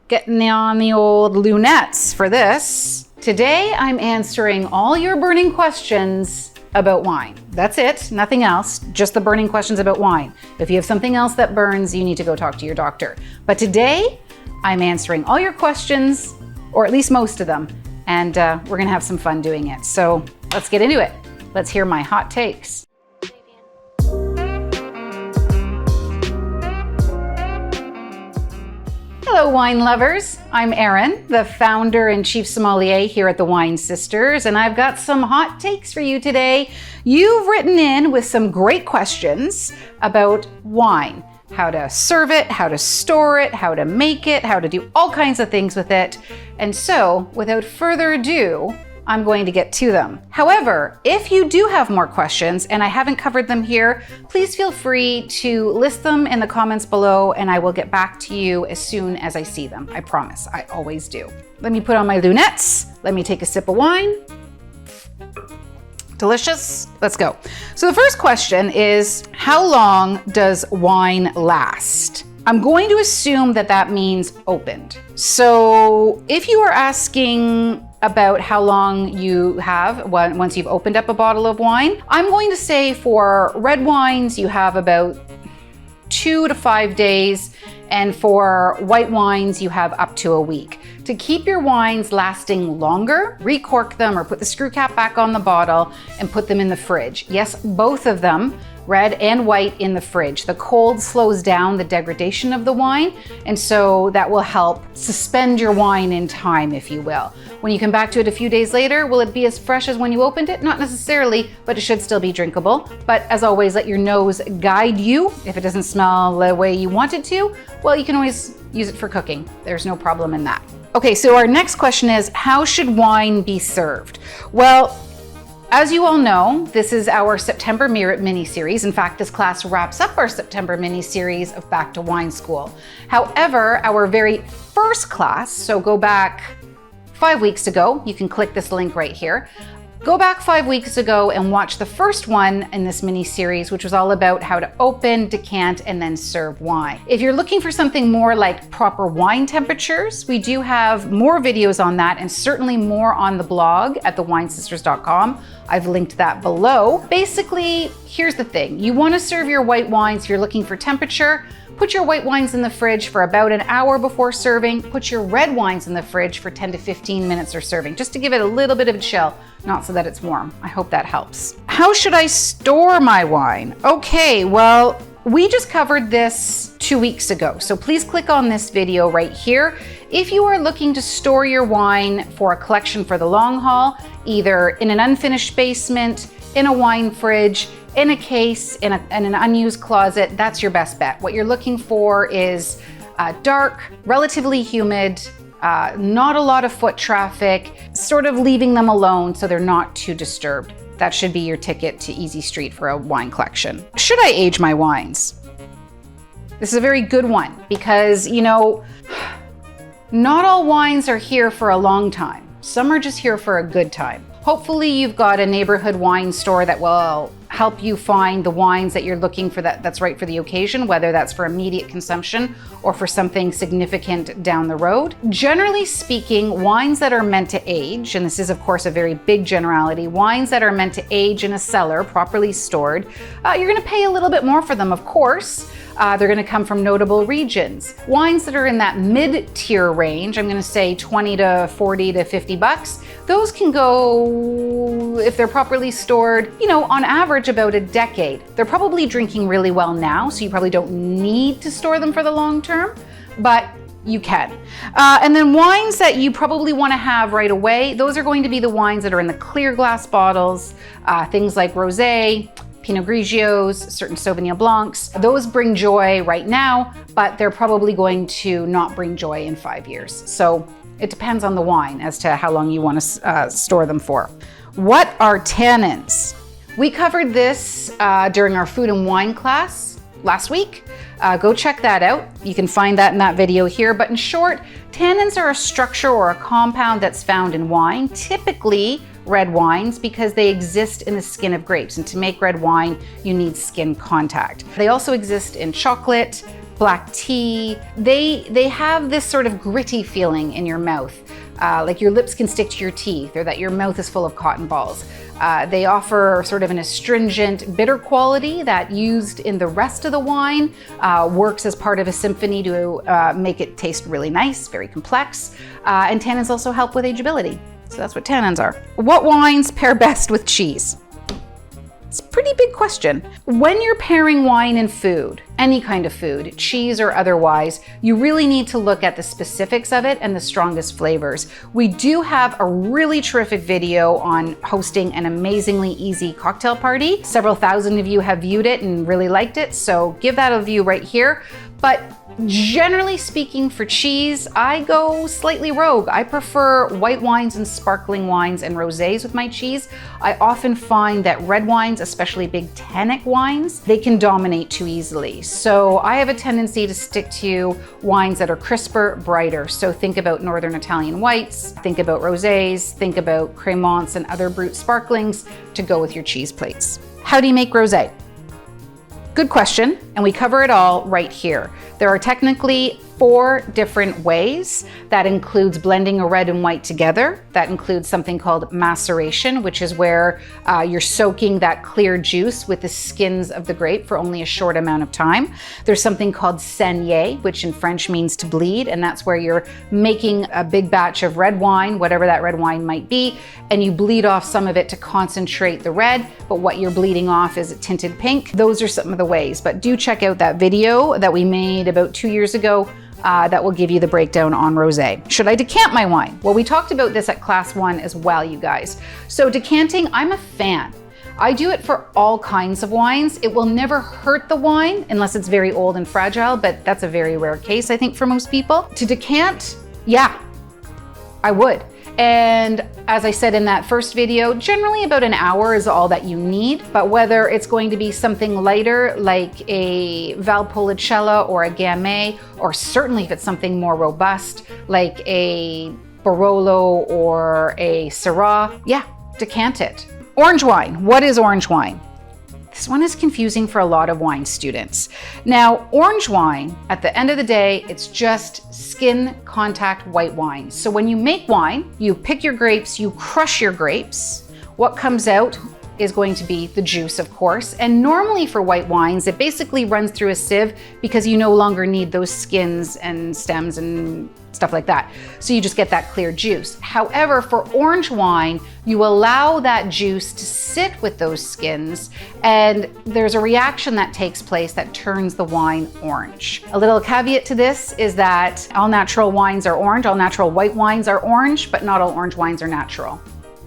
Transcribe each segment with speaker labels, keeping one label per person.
Speaker 1: getting on the old lunettes for this. Today, I'm answering all your burning questions about wine. That's it, nothing else, just the burning questions about wine. If you have something else that burns, you need to go talk to your doctor. But today, I'm answering all your questions, or at least most of them, and we're gonna have some fun doing it. So let's get into it. Let's hear my hot takes. Hello, wine lovers. I'm Erin, the founder and chief sommelier here at the Wine Sisters, and I've got some hot takes for you today. You've written in with some great questions about wine, how to serve it, how to store it, how to make it, how to do all kinds of things with it. And so, without further ado, I'm going to get to them. However, if you do have more questions and I haven't covered them here, please feel free to list them in the comments below and I will get back to you as soon as I see them. I promise, I always do. Let me put on my lunettes. Let me take a sip of wine. Delicious. Let's go. So the first question is, how long does wine last? I'm going to assume that that means opened. So if you are asking about how long you have once you've opened up a bottle of wine, I'm going to say for red wines, you have about 2 to 5 days. And for white wines, you have up to a week. To keep your wines lasting longer, recork them or put the screw cap back on the bottle and put them in the fridge. Yes, both of them, red and white, in the fridge. The cold slows down the degradation of the wine, and so that will help suspend your wine in time, if you will. When you come back to it a few days later, will it be as fresh as when you opened it? Not necessarily, but it should still be drinkable. But as always, let your nose guide you. If it doesn't smell the way you want it to, well, you can always use it for cooking. There's no problem in that. Okay, so our next question is, how should wine be served? Well, as you all know, this is our September mini-series. In fact, this class wraps up our September mini-series of Back to Wine School. However, our very first class, so go back 5 weeks ago, you can click this link right here. Go back 5 weeks ago and watch the first one in this mini-series, which was all about how to open, decant, and then serve wine. If you're looking for something more like proper wine temperatures, we do have more videos on that and certainly more on the blog at thewinesisters.com. I've linked that below. Basically, here's the thing. You want to serve your white wines, you're looking for temperature. Put your white wines in the fridge for about an hour before serving. Put your red wines in the fridge for 10 to 15 minutes or serving, just to give it a little bit of a chill, not so that it's warm. I hope that helps. How should I store my wine? Okay, well, we just covered this 2 weeks ago, so please click on this video right here. If you are looking to store your wine for a collection for the long haul, either in an unfinished basement, in a wine fridge, in a case, in an unused closet, that's your best bet. What you're looking for is dark, relatively humid, not a lot of foot traffic, sort of leaving them alone so they're not too disturbed. That should be your ticket to Easy Street for a wine collection. Should I age my wines? This is a very good one because, you know, not all wines are here for a long time. Some are just here for a good time. Hopefully you've got a neighborhood wine store that will help you find the wines that you're looking for that's right for the occasion, whether that's for immediate consumption or for something significant down the road. Generally speaking, wines that are meant to age, and this is of course a very big generality, wines that are meant to age in a cellar, properly stored, you're gonna pay a little bit more for them, of course. They're gonna come from notable regions. Wines that are in that mid-tier range, I'm gonna say 20 to 40 to 50 bucks, those can go, if they're properly stored, you know, on average about a decade. They're probably drinking really well now, so you probably don't need to store them for the long term, but you can. And then wines that you probably want to have right away, those are going to be the wines that are in the clear glass bottles, things like rosé, Pinot Grigios, certain Sauvignon Blancs. Those bring joy right now, but they're probably going to not bring joy in 5 years. So it depends on the wine as to how long you want to store them for. What are tannins? We covered this during our food and wine class last week. Go check that out. You can find that in that video here. But in short, tannins are a structure or a compound that's found in wine, typically red wines, because they exist in the skin of grapes. And to make red wine, you need skin contact. They also exist in chocolate, black tea. They have this sort of gritty feeling in your mouth, like your lips can stick to your teeth or that your mouth is full of cotton balls. They offer sort of an astringent, bitter quality that used in the rest of the wine works as part of a symphony to make it taste really nice, very complex. And tannins also help with ageability. So that's what tannins are. What wines pair best with cheese? It's a pretty big question. When you're pairing wine and food, any kind of food, cheese or otherwise, you really need to look at the specifics of it and the strongest flavors. We do have a really terrific video on hosting an amazingly easy cocktail party. Several thousand of you have viewed it and really liked it, so give that a view right here. But generally speaking, for cheese, I go slightly rogue. I prefer white wines and sparkling wines and rosés with my cheese. I often find that red wines, especially big tannic wines, they can dominate too easily. So I have a tendency to stick to wines that are crisper, brighter. So think about Northern Italian whites, think about rosés, think about crémants and other brut sparklings to go with your cheese plates. How do you make rosé? Good question, and we cover it all right here. There are technically 4 different ways. That includes blending a red and white together. That includes something called maceration, which is where you're soaking that clear juice with the skins of the grape for only a short amount of time. There's something called saigner, which in French means to bleed, and that's where you're making a big batch of red wine, whatever that red wine might be, and you bleed off some of it to concentrate the red, but what you're bleeding off is tinted pink. Those are some of the ways, but do check out that video that we made about 2 years ago. That will give you the breakdown on rosé. Should I decant my wine? Well, we talked about this at class 1 as well, you guys. So decanting, I'm a fan. I do it for all kinds of wines. It will never hurt the wine unless it's very old and fragile, but that's a very rare case, I think, for most people. To decant, yeah, I would. And as I said in that first video, generally about an hour is all that you need. But whether it's going to be something lighter like a Valpolicella or a Gamay, or certainly if it's something more robust like a Barolo or a Syrah, yeah, decant it. Orange wine. What is orange wine? This one is confusing for a lot of wine students. Now, orange wine, at the end of the day, it's just skin contact white wine. So when you make wine, you pick your grapes, you crush your grapes. What comes out is going to be the juice, of course. And normally for white wines, it basically runs through a sieve because you no longer need those skins and stems and stuff like that. So you just get that clear juice. However, for orange wine, you allow that juice to sit with those skins, and there's a reaction that takes place that turns the wine orange. A little caveat to this is that all natural wines are orange, all natural white wines are orange, but not all orange wines are natural.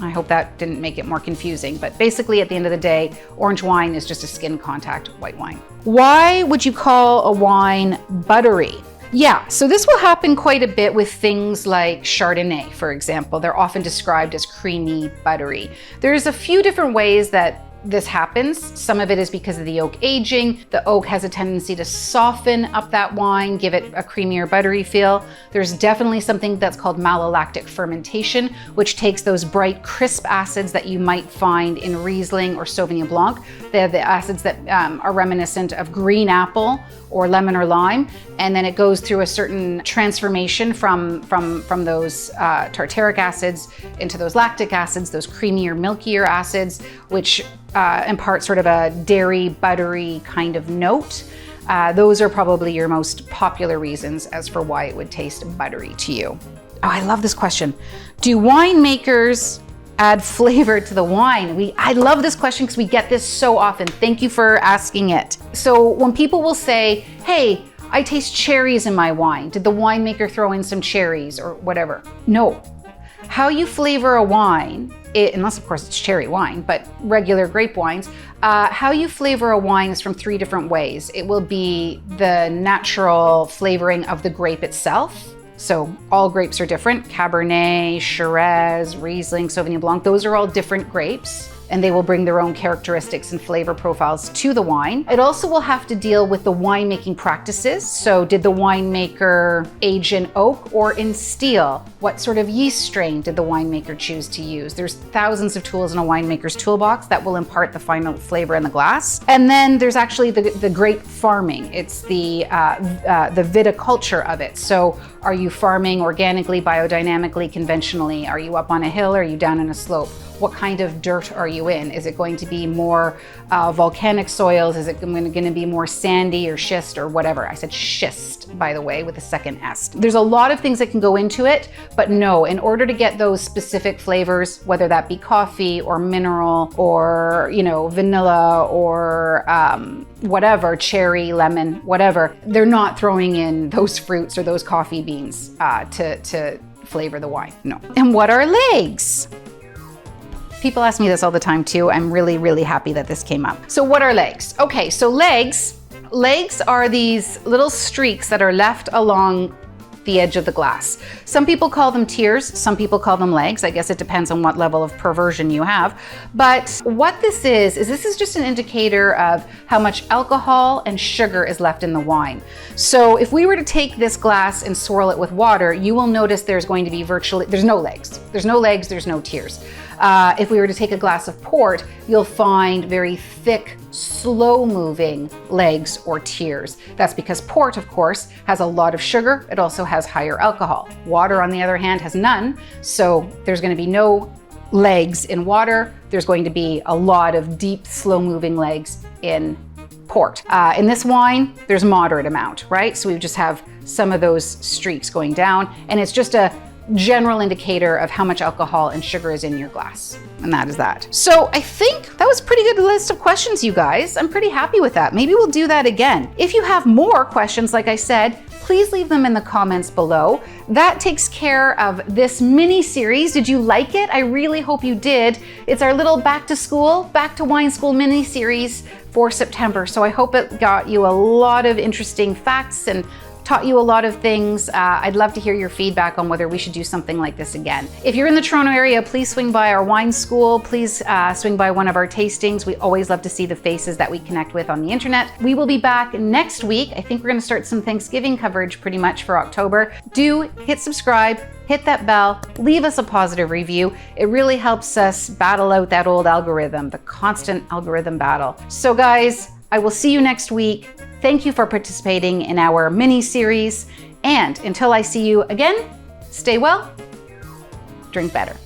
Speaker 1: I hope that didn't make it more confusing, but basically at the end of the day, orange wine is just a skin contact white wine. Why would you call a wine buttery? Yeah, so this will happen quite a bit with things like Chardonnay, for example. They're often described as creamy, buttery. There's a few different ways that this happens. Some of it is because of the oak aging. The oak has a tendency to soften up that wine, give it a creamier, buttery feel. There's definitely something that's called malolactic fermentation, which takes those bright, crisp acids that you might find in Riesling or Sauvignon Blanc. They're the acids that are reminiscent of green apple or lemon or lime, and then it goes through a certain transformation from those tartaric acids into those lactic acids, those creamier, milkier acids, which impart sort of a dairy, buttery kind of note. Those are probably your most popular reasons as for why it would taste buttery to you. Oh, I love this question. Do winemakers add flavor to the wine? I love this question because we get this so often. Thank you for asking it. So when people will say, hey, I taste cherries in my wine. Did the winemaker throw in some cherries or whatever? No. How you flavor a wine, unless of course it's cherry wine, but regular grape wines, how you flavor a wine is from 3 different ways. It will be the natural flavoring of the grape itself. So all grapes are different. Cabernet, Shiraz, Riesling, Sauvignon Blanc, those are all different grapes. and they will bring their own characteristics and flavor profiles to the wine. It also will have to deal with the winemaking practices. So did the winemaker age in oak or in steel? What sort of yeast strain did the winemaker choose to use? There's thousands of tools in a winemaker's toolbox that will impart the final flavor in the glass. And then there's actually the grape farming. It's the viticulture of it. So are you farming organically, biodynamically, conventionally? Are you up on a hill? Are you down in a slope? What kind of dirt are you in? Is it going to be more volcanic soils? Is it going to be more sandy or schist or whatever? I said schist, by the way, with a second S. There's a lot of things that can go into it, but no, in order to get those specific flavors, whether that be coffee or mineral or, you know, vanilla or whatever, cherry, lemon, whatever, they're not throwing in those fruits or those coffee beans to flavor the wine, no. And what are legs? People ask me this all the time too. I'm really, really happy that this came up. So what are legs? Okay, so legs are these little streaks that are left along the edge of the glass. Some people call them tears, some people call them legs. I guess it depends on what level of perversion you have. But what this is just an indicator of how much alcohol and sugar is left in the wine. So if we were to take this glass and swirl it with water, you will notice there's going to be there's no legs. There's no legs, there's no tears. If we were to take a glass of port, you'll find very thick, slow-moving legs or tears. That's because port, of course, has a lot of sugar. It also has higher alcohol. Water, on the other hand, has none. So there's going to be no legs in water. There's going to be a lot of deep, slow-moving legs in port. In this wine, there's moderate amount, right? So we just have some of those streaks going down, and it's just a general indicator of how much alcohol and sugar is in your glass. And that is that. So I think that was a pretty good list of questions, you guys. I'm pretty happy with that. Maybe we'll do that again. If you have more questions, like I said, please leave them in the comments below. That takes care of this mini series. Did you like it? I really hope you did. It's our little back to school, back to wine school mini series for September. So I hope it got you a lot of interesting facts and taught you a lot of things. I'd love to hear your feedback on whether we should do something like this again. If you're in the Toronto area, please swing by our wine school. Please swing by one of our tastings. We always love to see the faces that we connect with on the internet. We will be back next week. I think we're going to start some Thanksgiving coverage pretty much for October. Do hit subscribe, hit that bell, leave us a positive review. It really helps us battle out that old algorithm, the constant algorithm battle. So guys, I will see you next week. Thank you for participating in our mini series. And until I see you again, stay well, drink better.